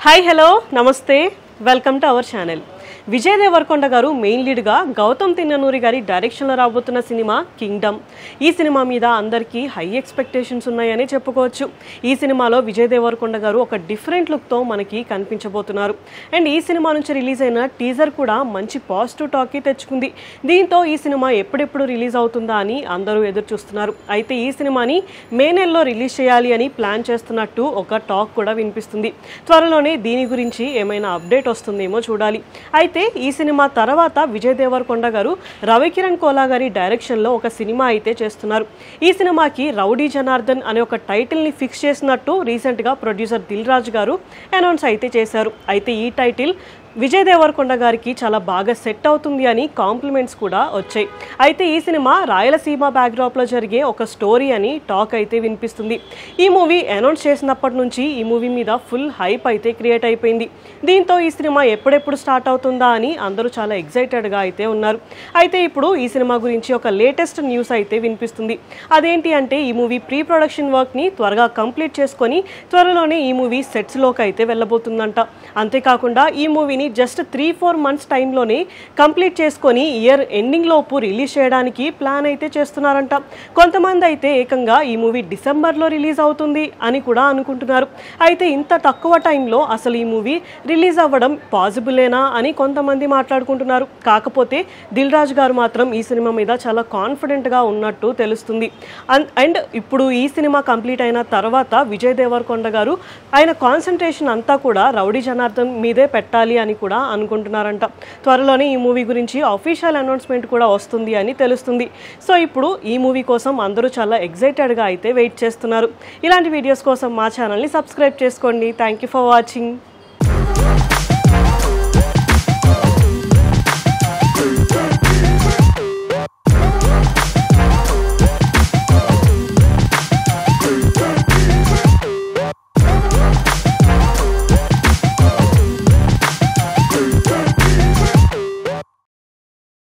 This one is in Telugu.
Hi hello namaste welcome to our channel. Vijay Deverakonda గారు మెయిన్ లీడ్గా గౌతమ్ తిన్ననూరి గారి డైరెక్షన్లో రాబోతున్న సినిమా కింగ్డమ్. ఈ సినిమా మీద అందరికీ హై ఎక్స్పెక్టేషన్స్ ఉన్నాయని చెప్పుకోవచ్చు. ఈ సినిమాలో విజయ్ దేవరకొండ గారు ఒక డిఫరెంట్ లుక్తో మనకి కనిపించబోతున్నారు. అండ్ ఈ సినిమా నుంచి రిలీజ్ అయిన టీజర్ కూడా మంచి పాజిటివ్ టాక్కి తెచ్చుకుంది. దీంతో ఈ సినిమా ఎప్పుడెప్పుడు రిలీజ్ అవుతుందా అని అందరూ ఎదురు చూస్తున్నారు. అయితే ఈ సినిమాని మే నెలలో రిలీజ్ చేయాలి అని ప్లాన్ చేస్తున్నట్టు ఒక టాక్ కూడా వినిపిస్తుంది. త్వరలోనే దీని గురించి ఏమైనా అప్డేట్ వస్తుందేమో చూడాలి. అయితే ఈ సినిమా తర్వాత విజయ్ దేవరకొండ గారు రవికిరణ్ కోలా గారి డైరెక్షన్లో ఒక సినిమా అయితే చేస్తున్నారు. ఈ సినిమాకి రౌడీ జనార్దన్ అనే ఒక టైటిల్ని ఫిక్స్ చేసినట్టు రీసెంట్గా ప్రొడ్యూసర్ దిల్ రాజు గారు అనౌన్స్ అయితే చేశారు. అయితే ఈ టైటిల్ విజయ్ దేవరకొండ గారికి చాలా బాగా సెట్ అవుతుంది అని కాంప్లిమెంట్స్ కూడా వచ్చాయి. అయితే ఈ సినిమా రాయలసీమ బ్యాక్డ్రాప్లో జరిగే ఒక స్టోరీ అని టాక్ అయితే వినిపిస్తుంది. ఈ మూవీ అనౌన్స్ చేసినప్పటి నుంచి ఈ మూవీ మీద ఫుల్ హైప్ అయితే క్రియేట్ అయిపోయింది. దీంతో ఈ సినిమా ఎప్పుడెప్పుడు స్టార్ట్ అవుతుందా అని అందరూ చాలా ఎక్సైటెడ్గా అయితే ఉన్నారు. అయితే ఇప్పుడు ఈ సినిమా గురించి ఒక లేటెస్ట్ న్యూస్ అయితే వినిపిస్తుంది. అదేంటి అంటే ఈ మూవీ ప్రీ ప్రొడక్షన్ వర్క్ని త్వరగా కంప్లీట్ చేసుకొని త్వరలోనే ఈ మూవీ సెట్స్లోకి అయితే వెళ్ళబోతుందంట. అంతేకాకుండా ఈ మూవీని జస్ట్ 3-4 మంత్స్ టైంలోనే కంప్లీట్ చేసుకొని ఇయర్ ఎండింగ్ లోపు రిలీజ్ చేయడానికి ప్లాన్ అయితే చేస్తున్నారంట. కొంతమంది అయితే ఏకంగా ఈ మూవీ డిసెంబర్లో రిలీజ్ అవుతుంది అని కూడా అనుకుంటున్నారు. అయితే ఇంత తక్కువ టైంలో అసలు ఈ మూవీ రిలీజ్ అవ్వడం పాసిబులేనా అని కొంతమంది మాట్లాడుకుంటున్నారు. కాకపోతే దిల్ రాజు గారు మాత్రం ఈ సినిమా మీద చాలా కాన్ఫిడెంట్గా ఉన్నట్టు తెలుస్తుంది. అండ్ ఇప్పుడు ఈ సినిమా కంప్లీట్ అయిన తర్వాత విజయ్ దేవరకొండ గారు ఆయన కాన్సన్ట్రేషన్ అంతా కూడా రౌడీ జనార్దన్ మీదే పెట్టాలి అని కూడా అనుకుంటున్నారంట. త్వరలోనే ఈ మూవీ గురించి అఫీషియల్ అనౌన్స్మెంట్ కూడా వస్తుంది అని తెలుస్తుంది. సో ఇప్పుడు ఈ మూవీ కోసం అందరూ చాలా ఎక్సైటెడ్గా అయితే వెయిట్ చేస్తున్నారు. ఇలాంటి వీడియోస్ కోసం మా ఛానల్ని సబ్స్క్రైబ్ చేసుకోండి. Thank you for watching.